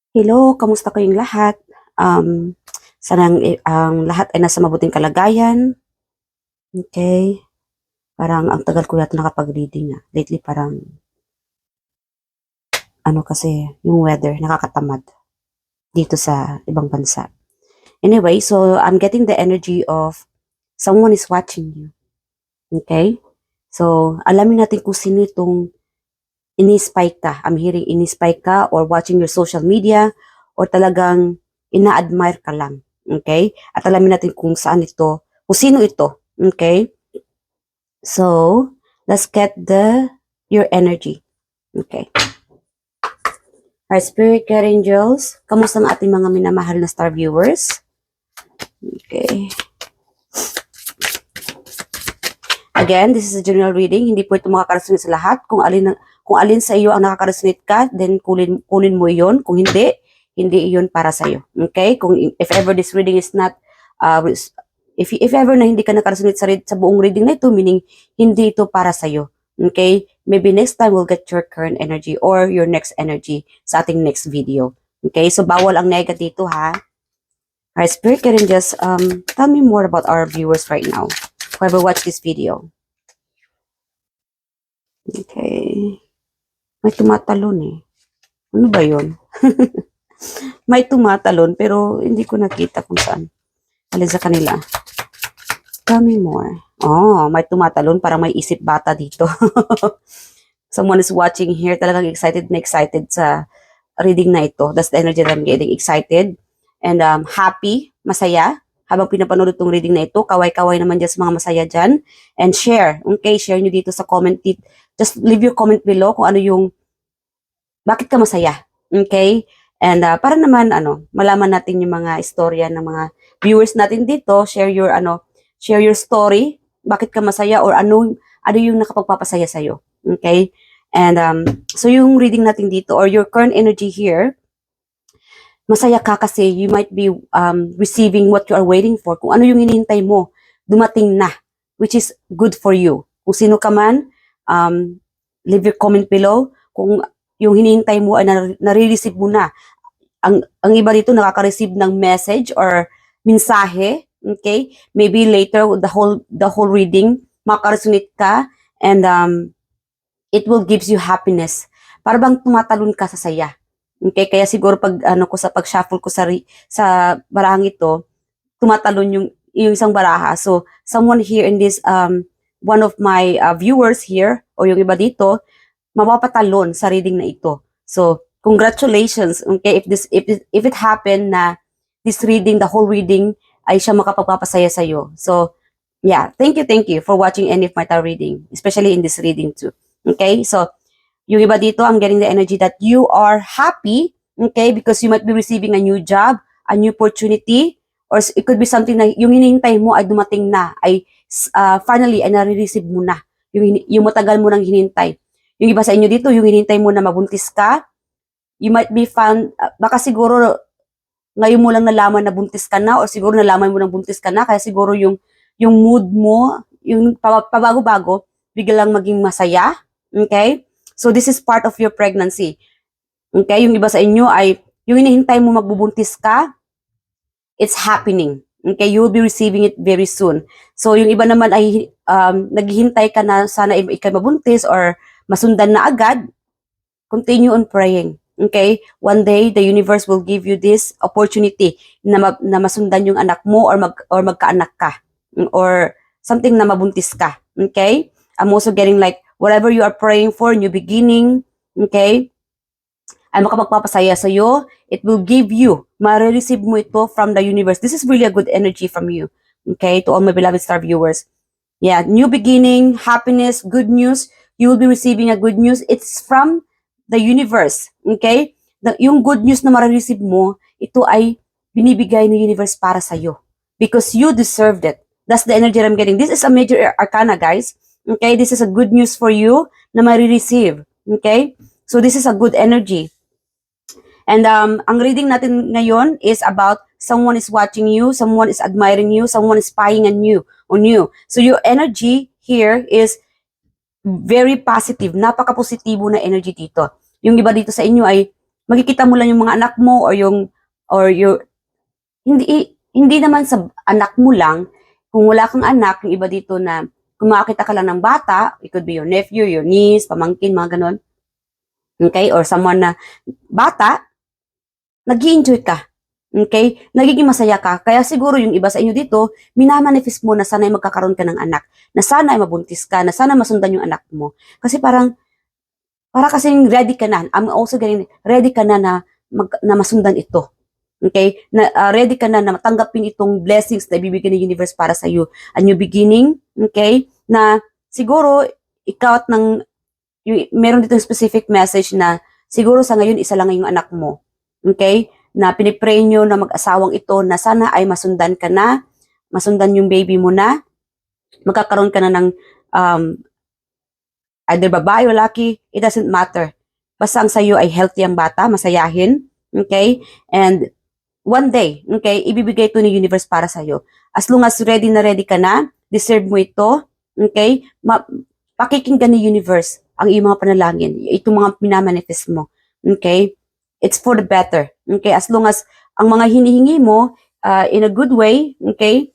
Hello, kamusta kayong lahat? Sana ang lahat ay nasa mabuting kalagayan. Okay? Parang ang tagal ko yata nakapag-reading na. Lately parang ano kasi yung weather nakakatamad dito sa ibang bansa. Anyway, so I'm getting the energy of someone is watching you. Okay? So, alamin natin kung sino itong ini-spy ka. I'm hearing ini-spy ka or watching your social media or talagang ina-admire ka lang. Okay? At alamin natin kung saan ito, kung sino ito. Okay? So, let's get your energy. Okay. Our spirit guide angels, kamusta ang ating mga minamahal na star viewers? Okay. Again, this is a general reading. Hindi po ito makaka-resonate sa lahat. Kung alin sa iyo ang nakaka-resonate ka, then kunin mo iyon. Kung hindi, hindi iyon para sa iyo. Okay? If ever this reading is not if ever na hindi ka nakaresonate sa buong reading na ito, meaning hindi ito para sa iyo. Okay? Maybe next time we'll get your current energy or your next energy sa ating next video. Okay? So bawal ang negative dito, ha? Alright, Spirit can just tell me more about our viewers right now. Whoever watched this video. Okay. May tumatalon eh. Ano ba yun? May tumatalon pero hindi ko nakita kung saan. Alin sa kanila. Tell me more. Oh, may tumatalon para may isip bata dito. Someone is watching here. Talagang excited na excited sa reading na ito. That's the energy that I'm getting. Excited and happy, masaya. Habang pinapanood itong reading na ito, kaway-kaway naman dyan sa mga masaya dyan. And share. Okay, share nyo dito sa comment. Just leave your comment below kung ano yung, bakit ka masaya. Okay? And para naman, malaman natin yung mga istorya ng mga viewers natin dito. Share your story. Bakit ka masaya or ano yung nakapagpapasaya sa'yo. Okay? And so yung reading natin dito or your current energy here, masaya ka kasi you might be receiving what you are waiting for. Kung ano yung hinihintay mo, dumating na, which is good for you. Kung sino ka man, leave your comment below. Kung yung hinihintay mo ay nare-receive mo na. Ang iba dito nakaka-receive ng message or mensahe, okay? Maybe later the whole reading makaka-resonate ka and it will gives you happiness. Para bang tumatalon ka sa saya. Okay, kaya siguro pag sa pag-shuffle ko sa barahang ito, tumatalon yung isang baraha. So, someone here in this one of my viewers here o yung iba dito, mapapatalon sa reading na ito. So, congratulations. Okay, if it happened na this reading, the whole reading ay siya makapagpapasaya sa iyo. So, yeah, thank you for watching any of my tarot reading, especially in this reading too. Okay, so yung iba dito, I'm getting the energy that you are happy, okay, because you might be receiving a new job, a new opportunity, or it could be something na yung hinihintay mo ay dumating na, ay finally, ay nare-receive mo na, yung matagal mo nang hinintay. Yung iba sa inyo dito, yung hinihintay mo na mabuntis ka, you might be found, baka siguro ngayon mo lang nalaman na buntis ka na, or siguro nalaman mo na buntis ka na, kaya siguro yung mood mo, yung pabago-bago, biglang maging masaya, okay? So, this is part of your pregnancy. Okay? Yung iba sa inyo ay, yung hinihintay mo magbubuntis ka, it's happening. Okay? You will be receiving it very soon. So, yung iba naman ay, naghihintay ka na sana ikay mabuntis or masundan na agad, continue on praying. Okay? One day, the universe will give you this opportunity na masundan yung anak mo or magkaanak ka. Or something na mabuntis ka. Okay? I'm also getting like, whatever you are praying for, new beginning, okay, ay makapagpapasaya sa iyo, it will give you, ma-receive mo ito from the universe. This is really a good energy from you, okay, to all my beloved star viewers. Yeah, new beginning, happiness, good news, you will be receiving a good news. It's from the universe, okay? Yung good news na ma-receive mo, ito ay binibigay ng universe para sa iyo because you deserved it. That's the energy I'm getting. This is a major arcana, guys. Okay, this is a good news for you na ma-receive. Okay? So this is a good energy. And ang reading natin ngayon is about someone is watching you, someone is admiring you, someone is spying on you. So your energy here is very positive, napaka-positibo na energy dito. Yung iba dito sa inyo ay makikita mo lang yung mga anak mo or your hindi naman sa anak mo lang. Kung wala kang anak, yung iba dito na kung makakita ka lang ng bata, it could be your nephew, your niece, pamangkin, mga ganon. Okay? Or someone na bata, nag-enjoy ka. Okay? Nagiging masaya ka. Kaya siguro yung iba sa inyo dito, minamanifest mo na sana ay magkakaroon ka ng anak, na sana ay mabuntis ka, na sana masundan yung anak mo. Kasi para kasing ready ka na. I'm also getting ready ka na na masundan ito. Okay? Ready ka na matanggapin itong blessings na ibibigay ng universe para sa iyo. A new beginning. Okay? Na siguro, ikaw at meron dito specific message na siguro sa ngayon isa lang yung anak mo. Okay? Na pinipray nyo na mag-asawang ito na sana ay masundan ka na, masundan yung baby mo na, magkakaroon ka na ng either babae o laki, it doesn't matter. Basta ang sa'yo ay healthy ang bata, masayahin, okay? And one day, okay, ibibigay ito ng universe para sa'yo. As long as ready na ready ka na, deserve mo ito, okay? Pakikinggan ng universe ang iyong mga panalangin, itong mga minamanifest mo, okay? It's for the better. Okay? As long as ang mga hinihingi mo in a good way, okay?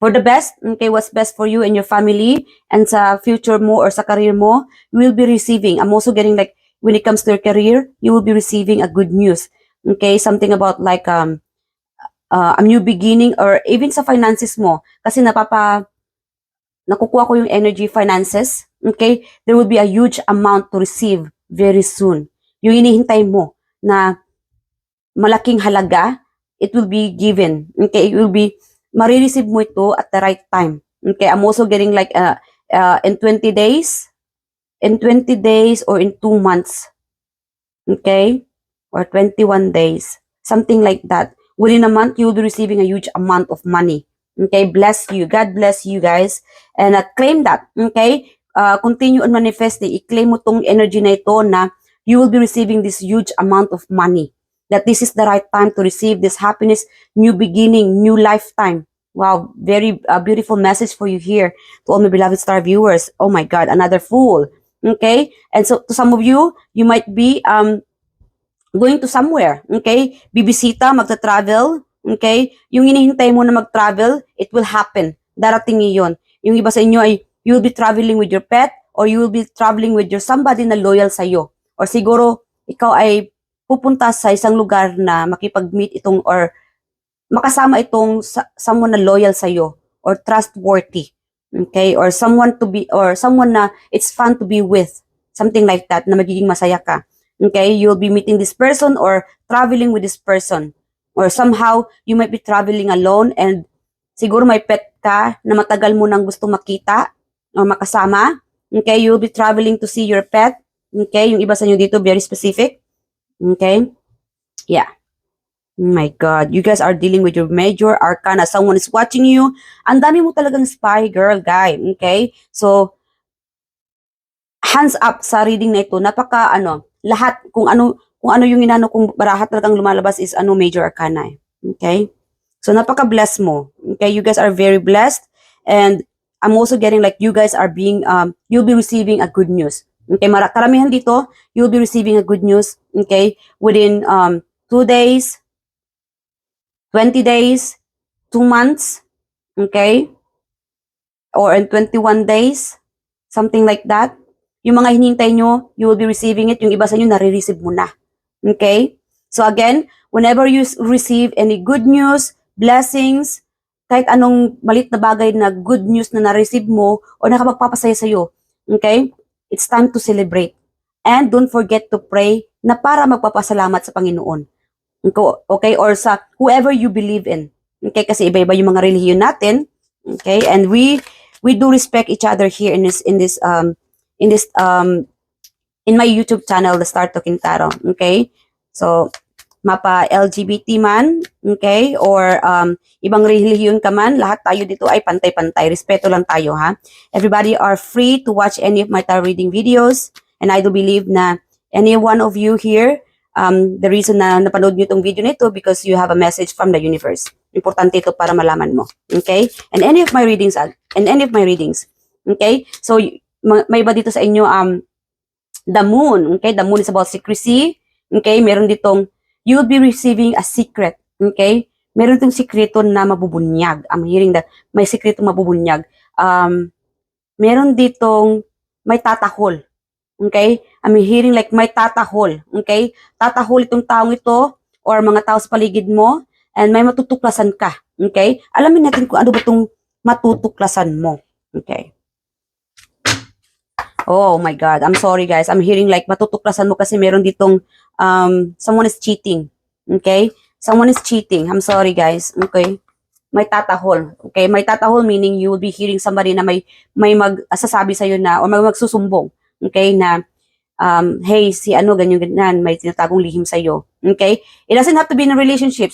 For the best, okay? What's best for you and your family and sa future mo or sa career mo, you will be receiving. I'm also getting like, when it comes to your career, you will be receiving a good news. Okay? Something about like a new beginning or even sa finances mo. Kasi nakukuha ko yung energy finances. Okay? There will be a huge amount to receive very soon. Yung hinihintay mo na malaking halaga, it will be given. Okay, it will be, marireceive mo ito at the right time. Okay, I'm also getting like in 20 days, or in 2 months. Okay, or 21 days, something like that. Within a month, you will be receiving a huge amount of money. Okay, bless you. God bless you guys. And claim that. Okay, continue on manifesting. I-claim mo tong energy na ito na you will be receiving this huge amount of money. That this is the right time to receive this happiness, new beginning, new lifetime. Wow, very beautiful message for you here to all my beloved star viewers. Oh my God, another fool. Okay, and so to some of you, you might be going to somewhere. Okay, bibisita, magta-travel. Okay, yung hinihintay mo na mag-travel, it will happen. Darating iyon. Yung iba sa inyo ay you will be traveling with your pet or you will be traveling with your somebody na loyal sa iyo. Or siguro, ikaw ay pupunta sa isang lugar na makipag-meet itong or makasama itong someone na loyal sa iyo or trustworthy. Okay? Or someone na it's fun to be with. Something like that na magiging masaya ka. Okay? You'll be meeting this person or traveling with this person. Or somehow, you might be traveling alone and siguro may pet ka na matagal mo nang gusto makita or makasama. Okay? You'll be traveling to see your pet. Okay, yung iba sa inyo dito, very specific. Okay? Yeah. Oh my God. You guys are dealing with your major arcana. Someone is watching you. Ang dami mo talagang spy, girl, guy. Okay? So, hands up sa reading na ito. Napaka, lahat, kung ano yung kung barahat talagang lumalabas is major arcana. Okay? So, napaka-blessed mo. Okay? You guys are very blessed. And I'm also getting like you guys are being, you'll be receiving a good news. Okay, karamihan dito, you'll be receiving a good news, okay, within 2 days, 20 days, 2 months, okay, or in 21 days, something like that. Yung mga hinihintay nyo, you will be receiving it. Yung iba sa inyo, nare-receive mo na. Okay? So again, whenever you receive any good news, blessings, kahit anong malit na bagay na good news na na-receive mo o nakapagpapasaya sa'yo, okay? It's time to celebrate. And don't forget to pray na para magpapasalamat sa Panginoon. Okay? Or sa whoever you believe in. Okay? Kasi iba-iba yung mga relihiyon natin. Okay? And we do respect each other here in my YouTube channel, The Star Talking Tarot. Okay? So, mapa LGBT man, okay? Or ibang relihiyon ka man, lahat tayo dito ay pantay-pantay. Respeto lang tayo, ha? Everybody are free to watch any of my tarot reading videos. And I do believe na any one of you here, the reason na napanood nyo itong video nito because you have a message from the universe. Importante ito para malaman mo. Okay? And any of my readings, okay? So, may iba dito sa inyo, the moon, okay? The moon is about secrecy. Okay? Meron ditong, you will be receiving a secret. Okay? Meron ditong sikreto na mabubunyag. I'm hearing that. May sikreto mabubunyag. Meron ditong may tatahol. Okay? I'm hearing like may tatahol. Okay? Tatahol itong taong ito or mga tao sa paligid mo and may matutuklasan ka. Okay? Alamin natin kung ano ba itong matutuklasan mo. Okay? Oh my God. I'm sorry guys. I'm hearing like matutuklasan mo kasi meron ditong someone is cheating. Okay? Someone is cheating. I'm sorry guys. Okay? May tatahol. Okay? May tatahol meaning you will be hearing somebody na may magsasabi sa'yo na or may magsusumbong. Okay? Na hey, si ano, ganyan, may tinatagong lihim sa'yo. Okay? It doesn't have to be in a relationship.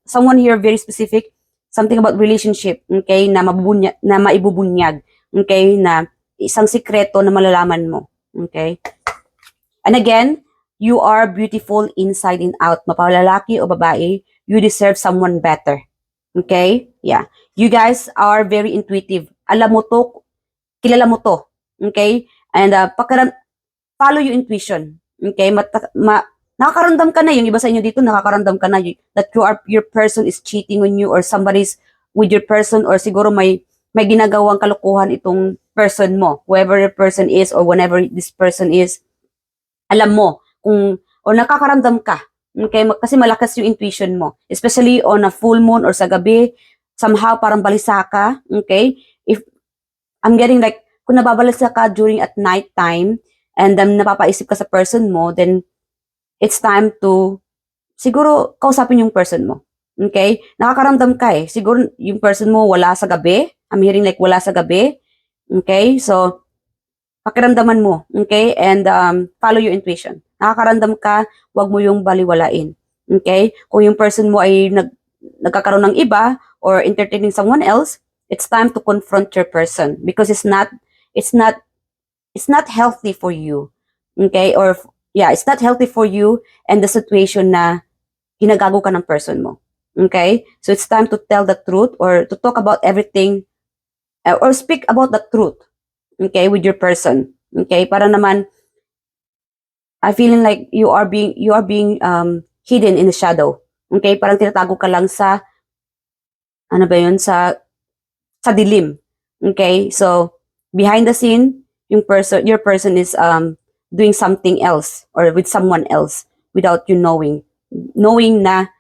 Someone here very specific. Something about relationship. Okay? Na maibubunyag. Okay? Na isang sikreto na malalaman mo. Okay? And again, you are beautiful inside and out. Mapalalaki o babae, you deserve someone better. Okay? Yeah. You guys are very intuitive. Alam mo to, kilala mo to. Okay? And follow your intuition. Okay? Nakakaramdam ka na, yung iba sa inyo dito, nakakaramdam ka na that your person is cheating on you or somebody's with your person or siguro may ginagawang kalokohan itong person mo, whoever the person is or whenever this person is, alam mo kung o nakakaramdam ka. Okay? Kasi malakas yung intuition mo. Especially on a full moon or sa gabi, somehow parang balisa ka. Okay? If I'm getting like, kung nababalisa ka during at night time and napapaisip ka sa person mo, then it's time to siguro kausapin yung person mo. Okay? Nakakaramdam ka eh. Siguro yung person mo wala sa gabi. I'm hearing like wala sa gabi. Okay? So, pakiramdaman mo. Okay? And follow your intuition. Nakakaramdam ka, wag mo yung baliwalain. Okay? Kung yung person mo ay nagkakaroon ng iba or entertaining someone else, it's time to confront your person because it's not healthy for you. Okay? Or yeah, it's not healthy for you and the situation na ginagago ka ng person mo. Okay? So it's time to tell the truth or to talk about everything or speak about the truth. Okay? With your person. Okay? Para naman I feeling like you are being hidden in the shadow. Okay? Parang tinatago ka lang sa ano ba yun? Sa dilim. Okay? So behind the scene, your person is doing something else or with someone else without you knowing na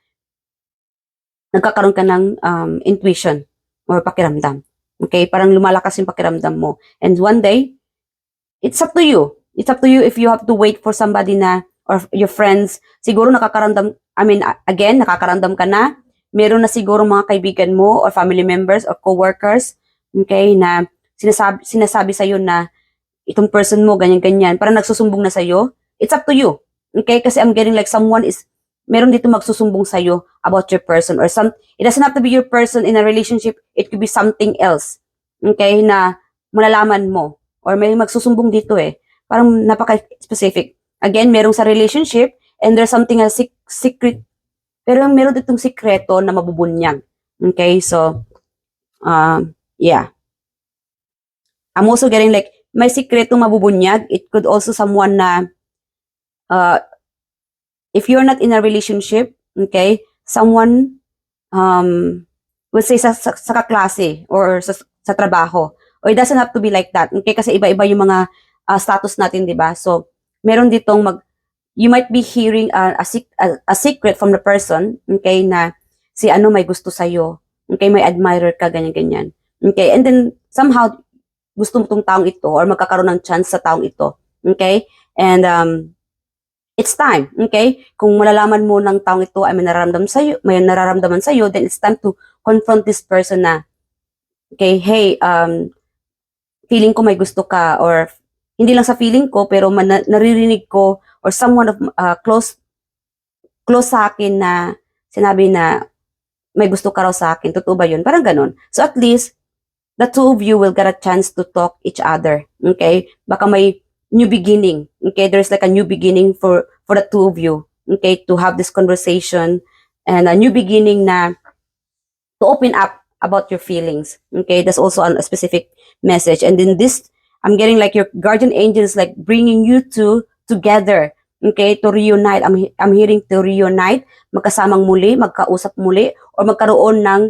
nagkakaroon ka ng intuition or pakiramdam. Okay? Parang lumalakas yung pakiramdam mo. And one day, it's up to you. It's up to you if you have to wait for somebody na or your friends. Siguro nakakaramdam ka na. Meron na siguro mga kaibigan mo or family members or co-workers, okay, na sinasabi sa'yo na itong person mo, ganyan-ganyan. Parang nagsusumbong na sa'yo. It's up to you. Okay? Kasi I'm getting like meron dito magsusumbong sa'yo about your person or it doesn't have to be your person in a relationship. It could be something else. Okay? Na malalaman mo. Or may magsusumbong dito eh. Parang napaka-specific. Again, merong sa relationship and there's something a secret. Pero meron ditong sikreto na mabubunyag. Okay? So, yeah. I'm also getting like, may sikretong mabubunyag. It could also someone na, if you're not in a relationship, okay, someone, let's say sa kaklase or sa trabaho. Or it doesn't have to be like that. Okay, kasi iba-iba yung mga status natin, di ba? So, meron ditong you might be hearing a secret from the person, okay, na si ano may gusto sa'yo. Okay, may admirer ka, ganyan-ganyan. Okay, and then somehow, gusto mo tong taong ito or magkakaroon ng chance sa taong ito. Okay? And it's time. Okay? Kung malalaman mo ng taong ito ay may nararamdaman sa'yo, then it's time to confront this person na, okay, hey, feeling ko may gusto ka or hindi lang sa feeling ko pero naririnig ko or someone of close sa akin na sinabi na may gusto ka raw sa akin. Totoo ba yun? Parang ganun. So at least, the two of you will get a chance to talk each other. Okay? Baka may new beginning. Okay? There's like a new beginning for the two of you. Okay? To have this conversation and a new beginning na to open up about your feelings. Okay? That's also a specific message. And in this, I'm getting like your guardian angels like bringing you two together. Okay, to reunite. I'm hearing to reunite, magkasamang muli, magkausap muli, or magkaroon ng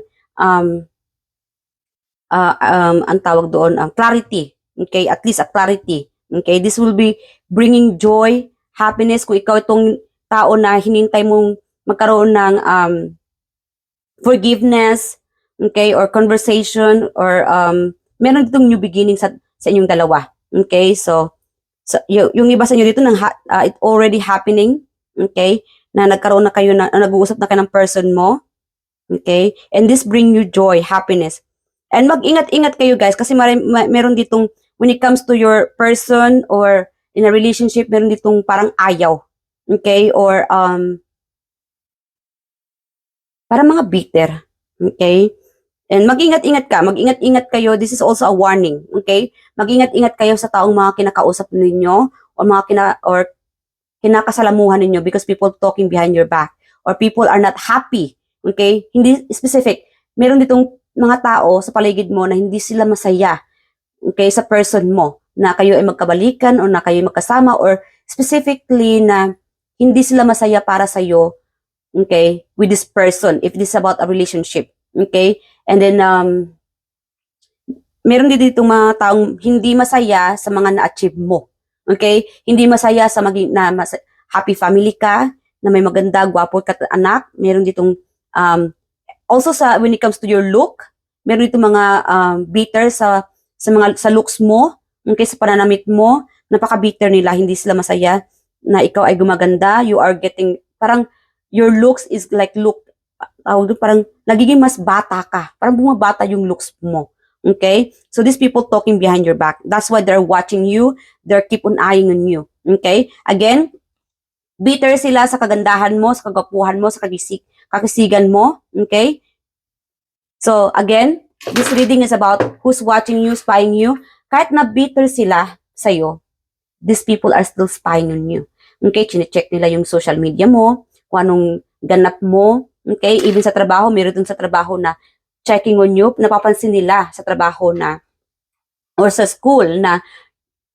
ang tawag doon, clarity. Okay, at least a clarity. Okay, this will be bringing joy, happiness. Kung ikaw itong tao na hinintay mong magkaroon ng forgiveness, okay, or conversation, or meron itong new beginning sa inyong dalawa. Okay, so yung iba sa inyo dito, it already happening, okay, na nagkaroon na kayo, nag-uusap na kayo ng person mo, okay, and this bring you joy, happiness. And mag-ingat-ingat kayo guys, kasi meron ditong, when it comes to your person or in a relationship, meron ditong parang ayaw, okay, or parang mga bitter, okay. And mag-ingat-ingat kayo. This is also a warning, okay? Mag-ingat-ingat kayo sa taong mga kinakausap ninyo or or kinakasalamuhan ninyo, because people talking behind your back or people are not happy, okay? Hindi specific. Meron ditong mga tao sa paligid mo na hindi sila masaya, okay, sa person mo, na kayo ay magkabalikan or na kayo ay magkasama, or specifically na hindi sila masaya para sa iyo, okay, with this person, if this is about a relationship, okay? And then, meron din dito mga taong hindi masaya sa mga na-achieve mo. Okay? Hindi masaya sa happy family ka, na may maganda, gwapo ka anak. Meron ditong, also when it comes to your look, meron ditong mga bitter sa looks mo, okay, sa pananamit mo. Napaka-bitter nila, hindi sila masaya na ikaw ay gumaganda. You are getting, parang your looks is like parang nagiging mas bata ka. Parang bumabata yung looks mo. Okay? So these people talking behind your back. That's why they're watching you. They're keep on eyeing on you. Okay? Again, bitter sila sa kagandahan mo, sa kagapuhan mo, sa kakisigan mo. Okay? So again, this reading is about who's watching you, spying you. Kahit na bitter sila sa'yo, these people are still spying on you. Okay? Chine-check nila yung social media mo, kung anong ganap mo. Okay, even sa trabaho, meron dun sa trabaho na checking on you, napapansin nila sa trabaho na, or sa school na,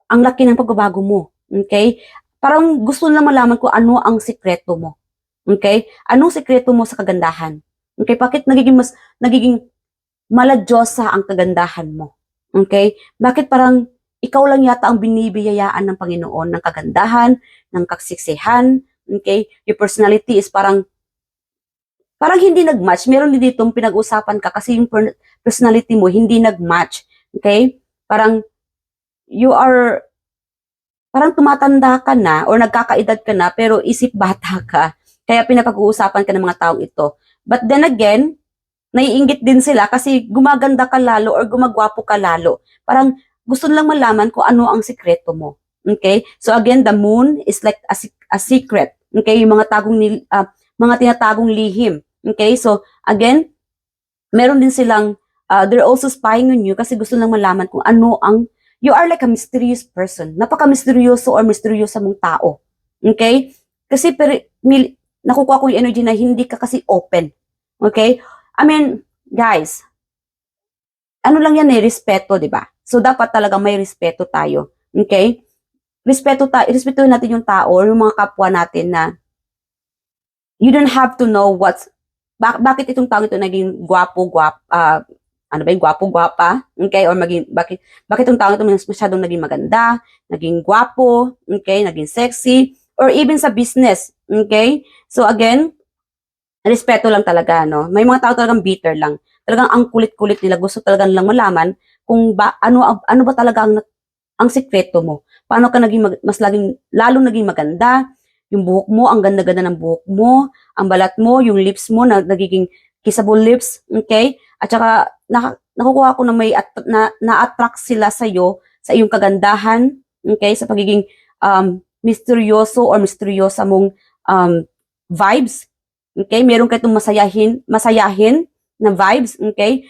ang laki ng pagbabago mo. Okay, parang gusto nila malaman kung ano ang sikreto mo. Okay, anong sikreto mo sa kagandahan? Okay, bakit nagiging maladyosa ang kagandahan mo? Okay, bakit parang ikaw lang yata ang binibiyayaan ng Panginoon ng kagandahan, ng kaksiksihan? Okay, your personality is parang hindi nag-match. Meron din ditong pinag-usapan ka kasi yung personality mo hindi nag-match. Okay? Parang parang tumatanda ka na or nagkakaedad ka na pero isip bata ka. Kaya pinapag-uusapan ka ng mga taong ito. But then again, naiinggit din sila kasi gumaganda ka lalo or gumagwapo ka lalo. Parang gusto nilang malaman kung ano ang sikreto mo. Okay? So again, the moon is like a secret. Okay? Yung mga tinatagong lihim. Okay, so again, meron din silang, they're also spying on you kasi gusto lang malaman kung ano you are like a mysterious person. Napaka-misteryoso or misteryosa mong tao. Okay? Kasi nakukuha ko yung energy na hindi ka kasi open. Okay? I mean, guys, ano lang yan respeto, di ba? So, dapat talaga may respeto tayo. Okay? Respetuhin natin yung tao or yung mga kapwa natin na you don't have to know bakit itong tao ito naging gwapo-gwapa, okay, or bakit itong tao ito masyadong naging maganda, naging gwapo, okay, naging sexy, or even sa business, okay? So again, respeto lang talaga, no? May mga tao talagang bitter lang. Talagang ang kulit-kulit nila, gusto talagang lang malaman kung ano ba talaga ang sikreto mo. Paano ka lalong naging maganda, yung buhok mo, ang ganda-ganda ng buhok mo, ang balat mo, yung lips mo, nagiging kissable lips, okay? At saka, nakukuha ko na na-attract sila sa'yo, sa iyong kagandahan, okay? Sa pagiging misteryoso or misteryosa mong vibes, okay? Meron ka itong masayahin na vibes, okay?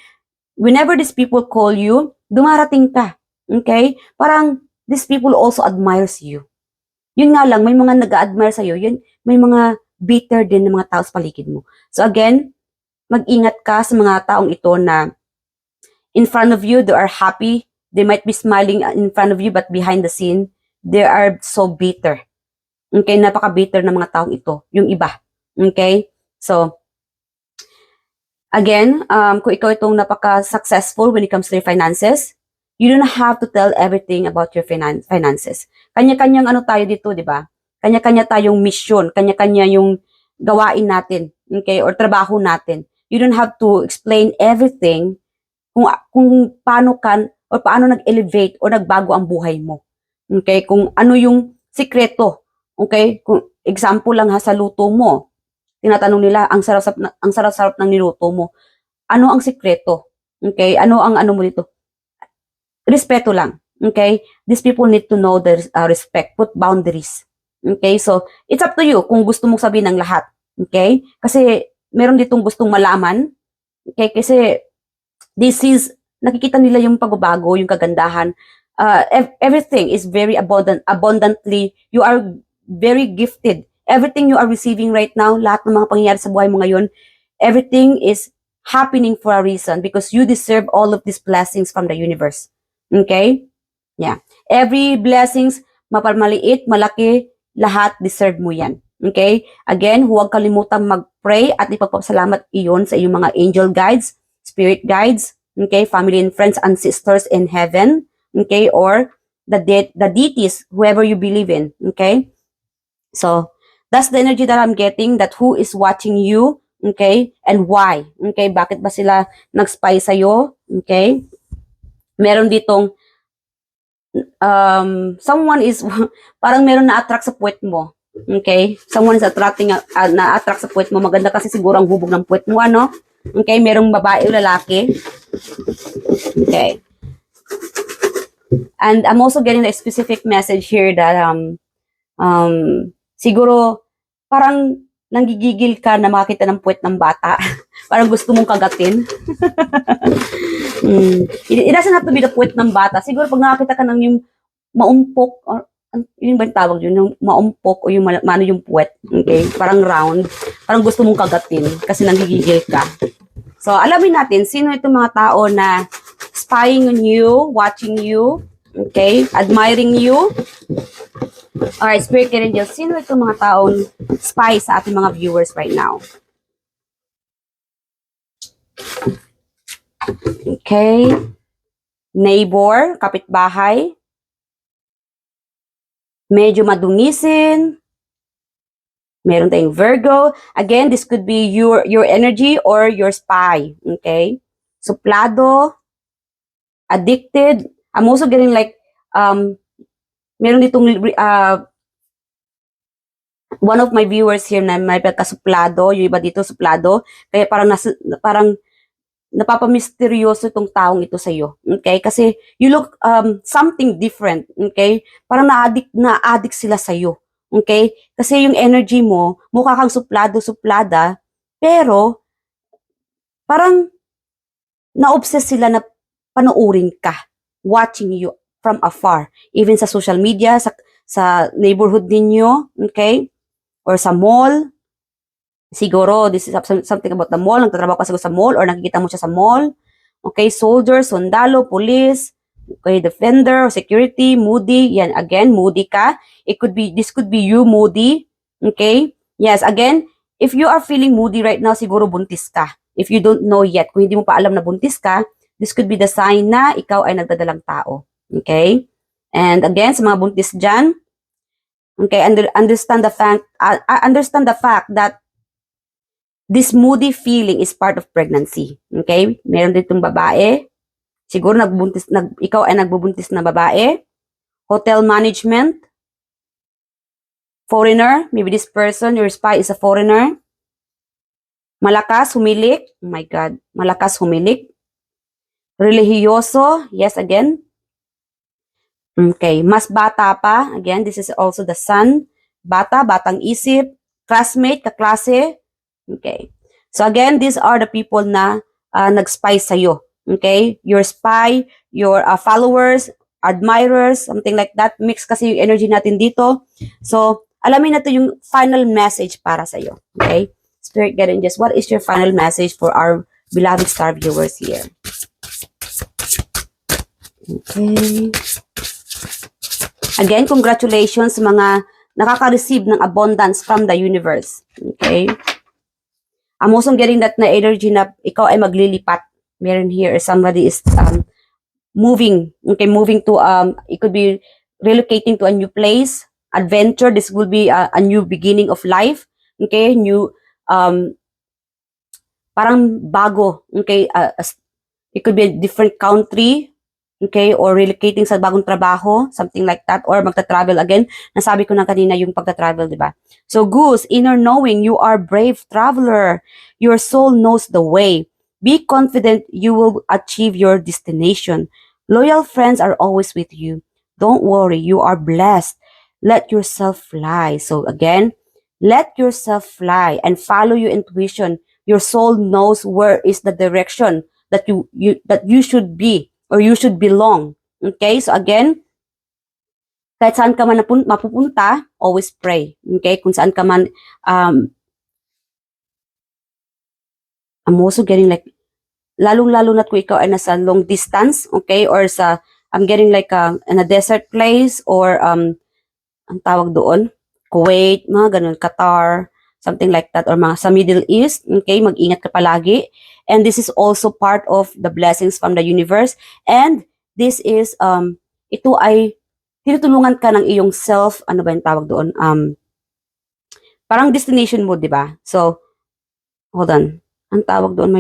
Whenever these people call you, dumarating ka, okay? Parang, these people also admires you. Yun nga lang, may mga nag-a-admire sa'yo, may mga bitter din ng mga tao sa paligid mo. So again, mag-ingat ka sa mga taong ito na in front of you, they are happy. They might be smiling in front of you, but behind the scene, they are so bitter. Okay, napaka-bitter ng mga taong ito, yung iba. Okay? So, again, kung ikaw itong napaka-successful when it comes to your finances, you don't have to tell everything about your finances. Kanya-kanyang ano tayo dito, di ba? Kanya-kanya tayong mission, kanya-kanya yung gawain natin, okay, or trabaho natin. You don't have to explain everything kung paano or paano nag-elevate o nagbago ang buhay mo. Okay, kung ano yung sikreto. Okay, kung example lang ha sa luto mo, tinatanong nila, ang sarap-sarap ng niluto mo. Ano ang sikreto? Okay? Ano ang ano mo dito? Respeto lang. Okay? These people need to know the respect. Put boundaries. Okay? So, it's up to you kung gusto mong sabihin ng lahat. Okay? Kasi, meron ditong gustong malaman. Okay? Kasi, nakikita nila yung pagbabago, yung kagandahan. Everything is very abundantly, you are very gifted. Everything you are receiving right now, lahat ng mga pangyayari sa buhay mo ngayon, everything is happening for a reason because you deserve all of these blessings from the universe. Okay? Yeah. Every blessings, mapamaliit, malaki, lahat deserve mo yan. Okay? Again, huwag kalimutang mag-pray at ipagpapasalamat iyon sa iyong mga angel guides, spirit guides, okay, family and friends, ancestors in heaven, okay, or the deities, whoever you believe in, okay? So, that's the energy that I'm getting, that who is watching you, okay, and why, okay, bakit ba sila nag-spy sa'yo, okay? Meron ditong, someone is, parang meron na-attract sa puwet mo, okay? Someone is na-attract sa puwet mo, maganda kasi siguro ang hubog ng puwet mo, ano? Okay, merong babae o lalaki. Okay. And I'm also getting a specific message here that siguro parang nanggigigil ka na makakita ng puwet ng bata. Parang gusto mong kagatin. It doesn't have to be the puwet ng bata. Siguro pag nakakita ka ng yung maumpok, or yun ba yung tawag yun? Yung maumpok o yung mano yung puwet. Okay? Parang round. Parang gusto mong kagatin kasi nanggigigil ka. So, alamin natin, sino itong mga tao na spying on you, watching you, okay, admiring you. Alright, Spirit Guide Angels, sino itong mga taong spy sa ating mga viewers right now? Okay. Neighbor, kapitbahay. Medyo madungisin. Meron tayong Virgo. Again, this could be your energy or your spy. Okay? Suplado. Addicted. I'm also getting like, meron ditong, one of my viewers here na may pagkasuplado, yung iba dito suplado. Kaya parang napapamisteryoso itong taong ito sa iyo. Okay? Kasi you look something different. Okay? Parang na-addict sila sa iyo. Okay? Kasi yung energy mo, mukha kang suplado-suplada, pero parang na-obsess sila na panoorin ka, watching you from afar. Even sa social media, sa neighborhood ninyo, okay? Or sa mall. Siguro, this is something about the mall. Nagtatrabaho ka sa mall or nakikita mo siya sa mall. Okay? Soldier, sundalo, police, okay, defender, security, moody. Yan, again, moody ka. This could be you, moody. Okay? Yes, again, if you are feeling moody right now, siguro buntis ka. If you don't know yet, kung hindi mo pa alam na buntis ka, this could be the sign na ikaw ay nagdadalang tao. Okay? And again, sa mga buntis dyan, okay, understand the fact that this moody feeling is part of pregnancy. Okay? Meron ditong babae. Siguro ikaw ay nagbubuntis na babae. Hotel management. Foreigner. Maybe this person, your spy is a foreigner. Malakas, humilik. Oh my God. Malakas, humilik. Religyoso. Yes, again. Okay. Mas bata pa. Again, this is also the sun. Batang isip. Classmate, kaklase. Okay. So again, these are the people na nag-spy sa'yo. Okay? Your spy, your followers, admirers, something like that. Mix kasi yung energy natin dito. So, alamin natin yung final message para sa'yo. Okay? Spirit Guide Angels, what is your final message for our beloved star viewers here? Okay. Again, congratulations mga nakaka-receive ng abundance from the universe. Okay? I'm also getting that na energy na ikaw ay maglilipat. Meron here, somebody is moving. Okay, moving to, it could be relocating to a new place, adventure. This will be a new beginning of life. Okay, new, parang bago. Okay, it could be a different country. Okay, or relocating sa bagong trabaho, something like that, or magta-travel again. Nasabi ko na kanina yung pagta-travel, di ba? So, Goose, inner knowing, you are brave traveler. Your soul knows the way. Be confident you will achieve your destination. Loyal friends are always with you. Don't worry, you are blessed. Let yourself fly. So, again, let yourself fly and follow your intuition. Your soul knows where is the direction that you should be or you should belong. Okay? So again, kahit saan ka man mapupunta, always pray. Okay? Kung saan ka man, I'm also getting like, lalong-lalo na kung ikaw ay nasa long distance, okay? Or I'm getting like in a desert place or, ang tawag doon, Kuwait, mga ganun, Qatar, something like that, or mga sa Middle East, okay? Mag-ingat ka palagi. And this is also part of the blessings from the universe. And this is, ito ay, tinutulungan ka ng iyong self, ano ba yung tawag doon? Parang destination mo, di ba? So, hold on. Ang tawag doon,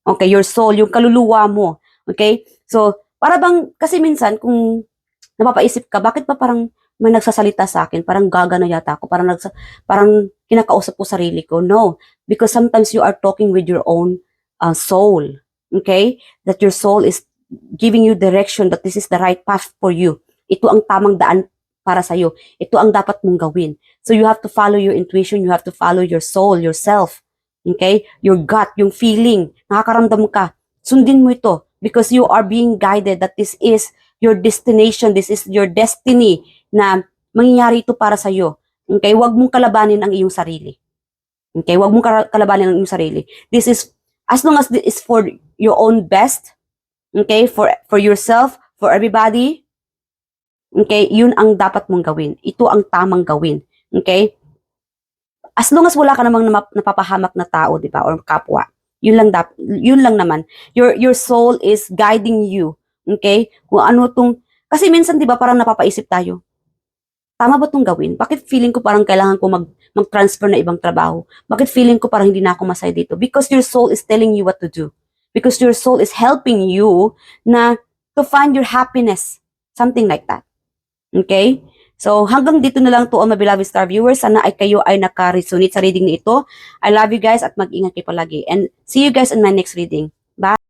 okay, your soul, yung kaluluwa mo. Okay? So, para bang, kasi minsan, kung napapaisip ka, bakit pa parang may nagsasalita sa akin, parang gaga na yata ako, parang kinakausap ko sarili ko. No, because sometimes you are talking with your own soul, okay? That your soul is giving you direction that this is the right path for you. Ito ang tamang daan para sa'yo. Ito ang dapat mong gawin. So you have to follow your intuition, you have to follow your soul, yourself, okay? Your gut, yung feeling, nakakaramdam ka, sundin mo ito because you are being guided that this is your destination, this is your destiny na mangyayari ito para sa'yo. Okay? Huwag mong kalabanin ang iyong sarili. Okay? Huwag mong kalabanin ang iyong sarili. This is, as long as this is for your own best, okay? For yourself, for everybody, okay? Yun ang dapat mong gawin. Ito ang tamang gawin. Okay? As long as wala ka namang napapahamak na tao, di ba? Or kapwa. Yun lang naman. Your soul is guiding you. Okay? Kung ano tong, kasi minsan, di ba, parang napapaisip tayo, tama ba itong gawin? Bakit feeling ko parang kailangan ko mag-transfer na ibang trabaho? Bakit feeling ko parang hindi na ako masaya dito? Because your soul is telling you what to do. Because your soul is helping you na to find your happiness. Something like that. Okay? So, hanggang dito na lang to all my beloved star viewers. Sana ay kayo ay naka-resonate sa reading na ito. I love you guys at mag-ingat kayo palagi. And see you guys in my next reading. Bye!